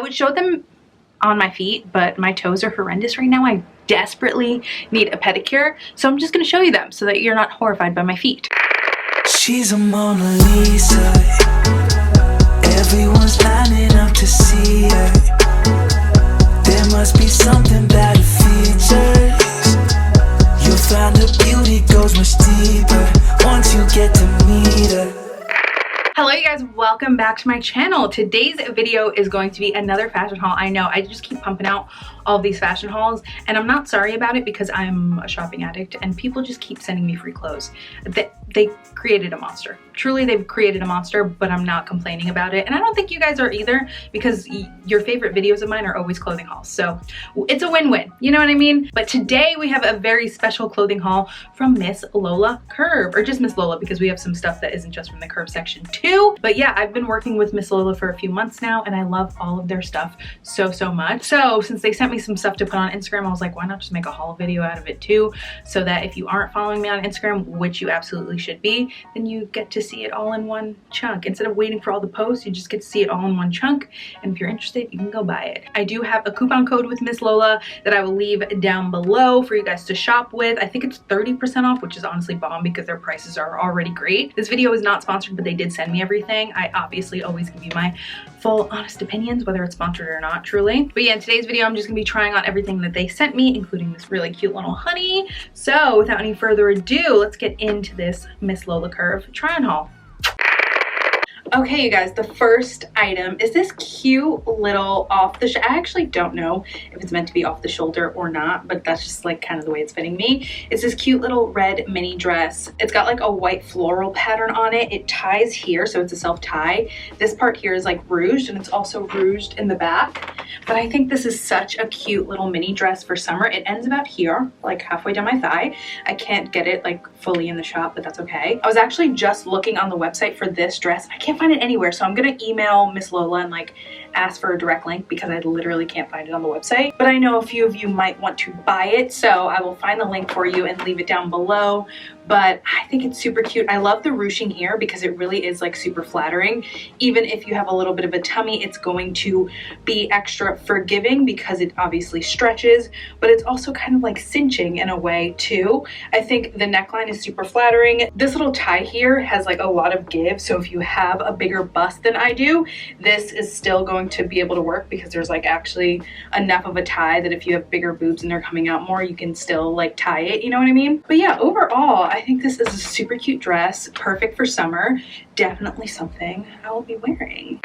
would show them on my feet, but my toes are horrendous right now. I desperately need a pedicure, so I'm just gonna show you them so that you're not horrified by my feet. She's a Mona Lisa. Everyone's lining up to see her. There must be something about her features. You'll find her beauty goes much deeper once you get to meet her. Hello you guys, welcome back to my channel. Today's video is going to be another fashion haul. I know, I just keep pumping out all these fashion hauls and I'm not sorry about it because I'm a shopping addict and people just keep sending me free clothes. They created a monster. Truly, they've created a monster, but I'm not complaining about it. And I don't think you guys are either because your favorite videos of mine are always clothing hauls. So it's a win-win, you know what I mean? But today we have a very special clothing haul from Miss Lola Curve, or just Miss Lola because we have some stuff that isn't just from the Curve section too. But yeah, I've been working with Miss Lola for a few months now and I love all of their stuff so much. So since they sent me some stuff to put on Instagram, I was like, why not just make a haul video out of it too? So that if you aren't following me on Instagram, which you absolutely should be, then you get to see it all in one chunk. Instead of waiting for all the posts, you just get to see it all in one chunk. And if you're interested, you can go buy it. I do have a coupon code with Miss Lola that I will leave down below for you guys to shop with. I think it's 30% off, which is honestly bomb because their prices are already great. This video is not sponsored, but they did send me everything. I obviously always give you my full honest opinions, whether it's sponsored or not, truly. But yeah, in today's video, I'm just gonna be trying on everything that they sent me, including this really cute little hoodie. So without any further ado, let's get into this Miss Lola Curve try-on haul. Okay, you guys, the first item is this cute little off the I actually don't know if it's meant to be off the shoulder or not, but that's just like kind of the way it's fitting me. It's this cute little red mini dress. It's got like a white floral pattern on it. It ties here, so it's a self tie. This part here is like rouged and it's also rouged in the back. But I think this is such a cute little mini dress for summer. It ends about here, like halfway down my thigh. I can't get it like fully in the shop, but that's okay. I was actually just looking on the website for this dress. I can't find it anywhere, so I'm gonna email Miss Lola and like ask for a direct link because I literally can't find it on the website. But I know a few of you might want to buy it, so I will find the link for you and leave it down below. But I think it's super cute. I love the ruching here because it really is like super flattering. Even if you have a little bit of a tummy, it's going to be extra forgiving because it obviously stretches, but it's also kind of like cinching in a way too. I think the neckline is super flattering. This little tie here has like a lot of give, so if you have a bigger bust than I do, this is still going to be able to work because there's like actually enough of a tie that if you have bigger boobs and they're coming out more, you can still like tie it, you know what I mean? But yeah, overall, I think this is a super cute dress, perfect for summer. Definitely something I will be wearing.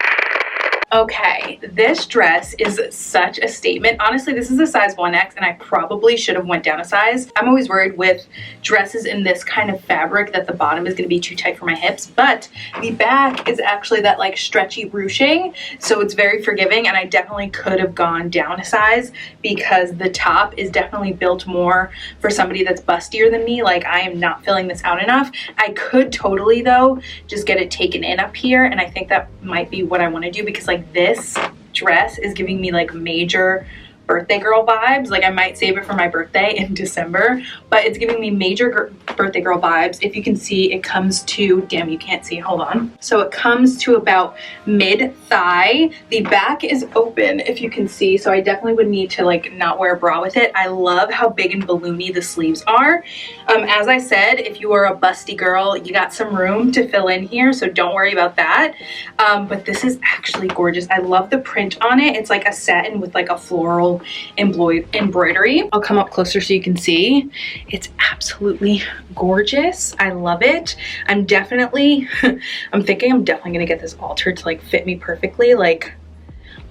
Okay, this dress is such a statement. Honestly, this is a size 1X and I probably should have went down a size. I'm always worried with dresses in this kind of fabric that the bottom is gonna be too tight for my hips, but the back is actually that like stretchy ruching, so it's very forgiving and I definitely could have gone down a size because the top is definitely built more for somebody that's bustier than me. Like I am not filling this out enough. I could totally though just get it taken in up here and I think that might be what I wanna do because like this dress is giving me like major birthday girl vibes. Like I might save it for my birthday in December, but it's giving me major birthday girl vibes. If you can see, it comes to, damn, you can't see, hold on. So it comes to about mid thigh. The back is open if you can see, so I definitely would need to like not wear a bra with it. I love how big and balloony the sleeves are. As I said, if you are a busty girl, you got some room to fill in here, so don't worry about that. But this is actually gorgeous. I love the print on it. It's like a satin with like a floral embroidery. I'll come up closer so you can see. It's absolutely gorgeous. I love it. I'm thinking I'm definitely gonna get this altered to like fit me perfectly. Like,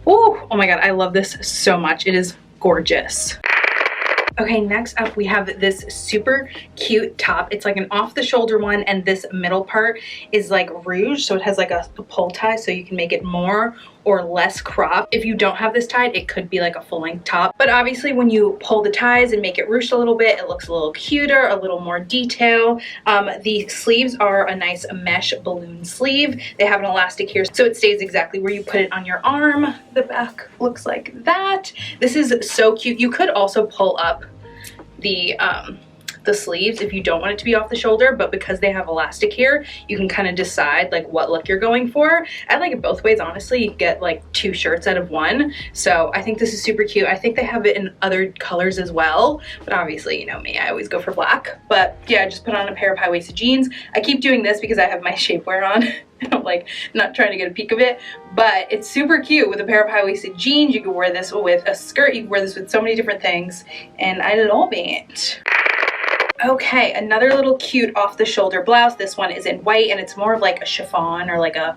oh my God, I love this so much. It is gorgeous. Okay, next up we have this super cute top. It's like an off the shoulder one and this middle part is like rouge, so it has like a pull tie so you can make it more or less crop. If you don't have this tied, it could be like a full length top. But obviously when you pull the ties and make it ruched a little bit, it looks a little cuter, a little more detail. The sleeves are a nice mesh balloon sleeve. They have an elastic here, so it stays exactly where you put it on your arm. The back looks like that. This is so cute. You could also pull up the the sleeves if you don't want it to be off the shoulder, but because they have elastic here, you can kind of decide like what look you're going for. I like it both ways, honestly. You get like 2 shirts out of 1. So I think this is super cute. I think they have it in other colors as well, but obviously, you know me, I always go for black. But yeah, just put on a pair of high-waisted jeans. I keep doing this because I have my shapewear on. I'm like not trying to get a peek of it, but it's super cute with a pair of high-waisted jeans. You can wear this with a skirt. You can wear this with so many different things, and I love it. Okay, another little cute off-the-shoulder blouse. This one is in white, and it's more of like a chiffon or like a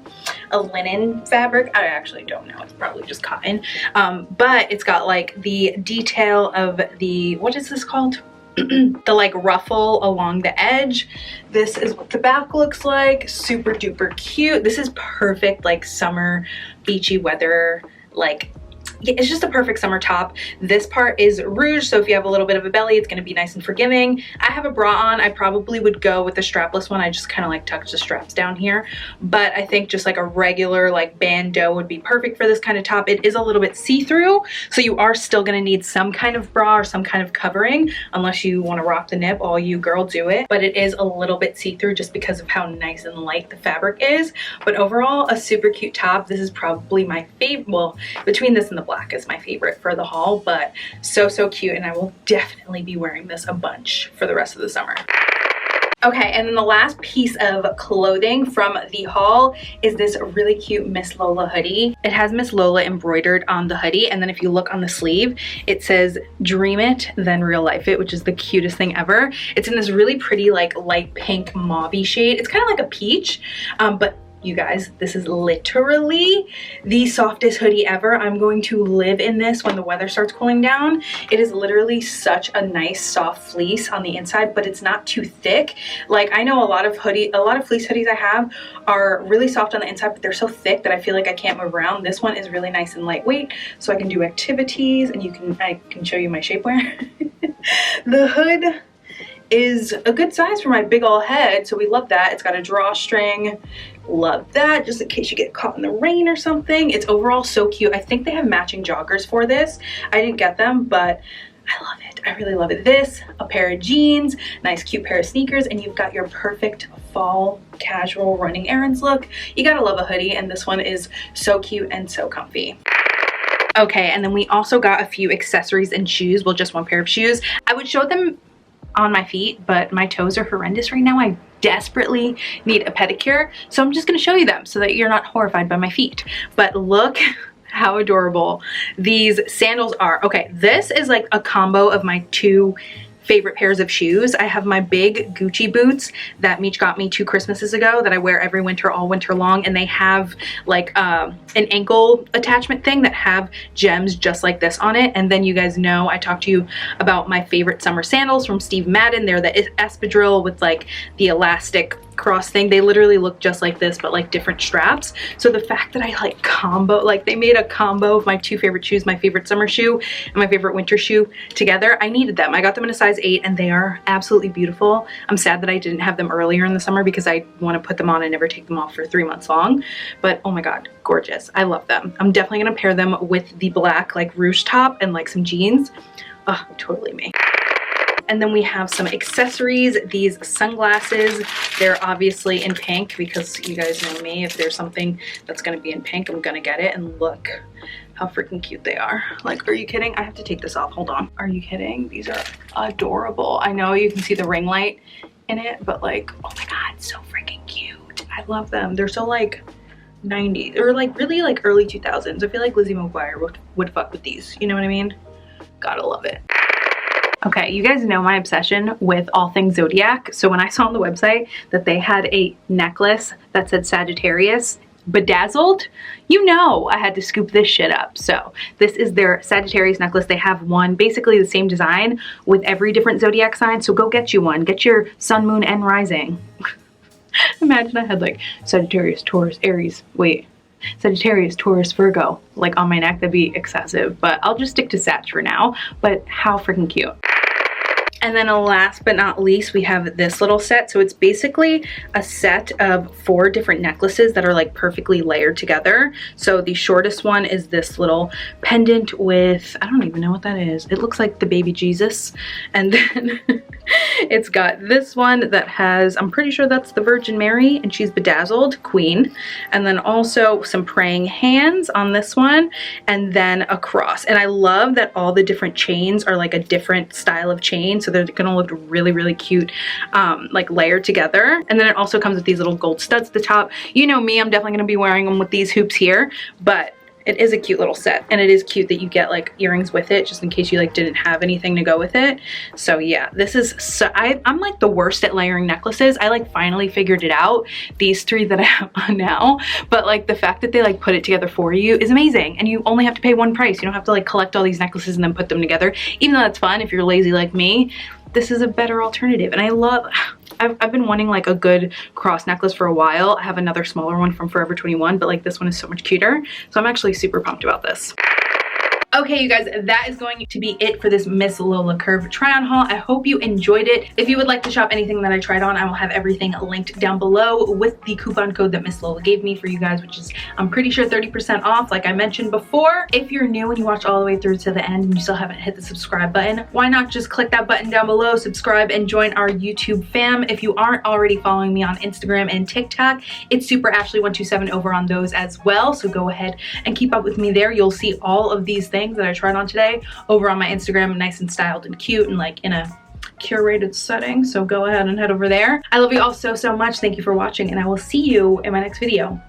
linen fabric. I actually don't know. It's probably just cotton. But it's got like the detail of the, what is this called? The like ruffle along the edge. This is what the back looks like. Super duper cute. This is perfect like summer beachy weather, like it's just a perfect summer top. This part is Rouge, so if you have a little bit of a belly, it's going to be nice and forgiving. I have a bra on. I probably would go with the strapless one. I just kind of like tucked the straps down here, but I think just like a regular like bandeau would be perfect for this kind of top. It is a little bit see-through, so you are still going to need some kind of bra or some kind of covering unless you want to rock the nip. All you girl do it, but it is a little bit see-through just because of how nice and light the fabric is. But overall, a super cute top. This is probably my favorite. Well, between this and the black is my favorite for the haul, but so cute, and I will definitely be wearing this a bunch for the rest of the summer. Okay, and then the last piece of clothing from the haul is this really cute Miss Lola hoodie. It has Miss Lola embroidered on the hoodie, and then if you look on the sleeve, it says "Dream it, then real life it," which is the cutest thing ever. It's in this really pretty like light pink mauvey shade. It's kind of like a peach, but you guys, this is literally the softest hoodie ever. I'm going to live in this when the weather starts cooling down. It is literally such a nice soft fleece on the inside, but it's not too thick. Like I know a lot of fleece hoodies I have are really soft on the inside, but they're so thick that I feel like I can't move around. This one is really nice and lightweight, so I can do activities, and I can show you my shapewear. The hood is a good size for my big ol' head, so we love that. It's got a drawstring. Love that, just in case you get caught in the rain or something. It's overall so cute. I think they have matching joggers for this. I didn't get them, but I love it. I really love it. This, a pair of jeans, nice cute pair of sneakers, and you've got your perfect fall casual running errands look. You gotta love a hoodie, and this one is so cute and so comfy. Okay, and then we also got a few accessories and shoes. Well, just one pair of shoes. I would show them on my feet, but my toes are horrendous right now. I desperately need a pedicure, so I'm just going to show you them so that you're not horrified by my feet. But look how adorable these sandals are. Okay, this is like a combo of my 2 favorite pairs of shoes. I have my big Gucci boots that Meech got me 2 Christmases ago that I wear every winter, all winter long, and they have like an ankle attachment thing that have gems just like this on it. And then you guys know I talked to you about my favorite summer sandals from Steve Madden. They're the espadrille with like the elastic cross thing. They literally look just like this, but like different straps. So the fact that I like they made a combo of my 2 favorite shoes, my favorite summer shoe and my favorite winter shoe together. I needed them. I got them in a size 8, and they are absolutely beautiful. I'm sad that I didn't have them earlier in the summer because I want to put them on and never take them off for 3 months long. But oh my god, gorgeous. I love them. I'm definitely gonna pair them with the black like Rouge top and like some jeans. Oh, totally me. And then we have some accessories. These sunglasses, they're obviously in pink because you guys know me. If there's something that's gonna be in pink, I'm gonna get it. And look how freaking cute they are. Like, are you kidding? I have to take this off, hold on. Are you kidding? These are adorable. I know you can see the ring light in it, but like, oh my god, so freaking cute. I love them. They're so like 90s or like really like early 2000s. I feel like Lizzie McGuire would fuck with these. You know what I mean? Gotta love it. Okay, you guys know my obsession with all things zodiac. So when I saw on the website that they had a necklace that said Sagittarius bedazzled, you know I had to scoop this shit up. So this is their Sagittarius necklace. They have one basically the same design with every different zodiac sign. So go get you one. Get your sun, moon, and rising. Imagine I had like Sagittarius, Taurus, Aries. Wait. Sagittarius, Taurus, Virgo, like on my neck. That'd be excessive, but I'll just stick to Sag for now. But how freaking cute. And then last but not least, we have this little set. So it's basically a set of 4 different necklaces that are like perfectly layered together. So the shortest one is this little pendant with, I don't even know what that is. It looks like the baby Jesus. And then it's got this one that has, I'm pretty sure that's the Virgin Mary, and she's bedazzled, queen. And then also some praying hands on this one, and then a cross. And I love that all the different chains are like a different style of chain, so they're gonna look really, really cute, like layered together. And then it also comes with these little gold studs at the top. You know me, I'm definitely gonna be wearing them with these hoops here, but it is a cute little set, and it is cute that you get like earrings with it just in case you like didn't have anything to go with it. So yeah, this is so, I'm like the worst at layering necklaces. I like finally figured it out, these 3 that I have on now, but like the fact that they like put it together for you is amazing, and you only have to pay one price. You don't have to like collect all these necklaces and then put them together, even though that's fun if you're lazy like me. This is a better alternative, and I love, I've been wanting like a good cross necklace for a while. I have another smaller one from Forever 21, but like this one is so much cuter. So I'm actually super pumped about this. Okay, you guys, that is going to be it for this Miss Lola Curve try-on haul. I hope you enjoyed it. If you would like to shop anything that I tried on, I will have everything linked down below with the coupon code that Miss Lola gave me for you guys, which is, I'm pretty sure, 30% off, like I mentioned before. If you're new and you watch all the way through to the end and you still haven't hit the subscribe button, why not just click that button down below, subscribe, and join our YouTube fam. If you aren't already following me on Instagram and TikTok, it's SuperAshley127 over on those as well. So go ahead and keep up with me there. You'll see all of these things that I tried on today over on my Instagram, nice and styled and cute and like in a curated setting. So go ahead and head over there. I love you all so, so much. Thank you for watching, and I will see you in my next video.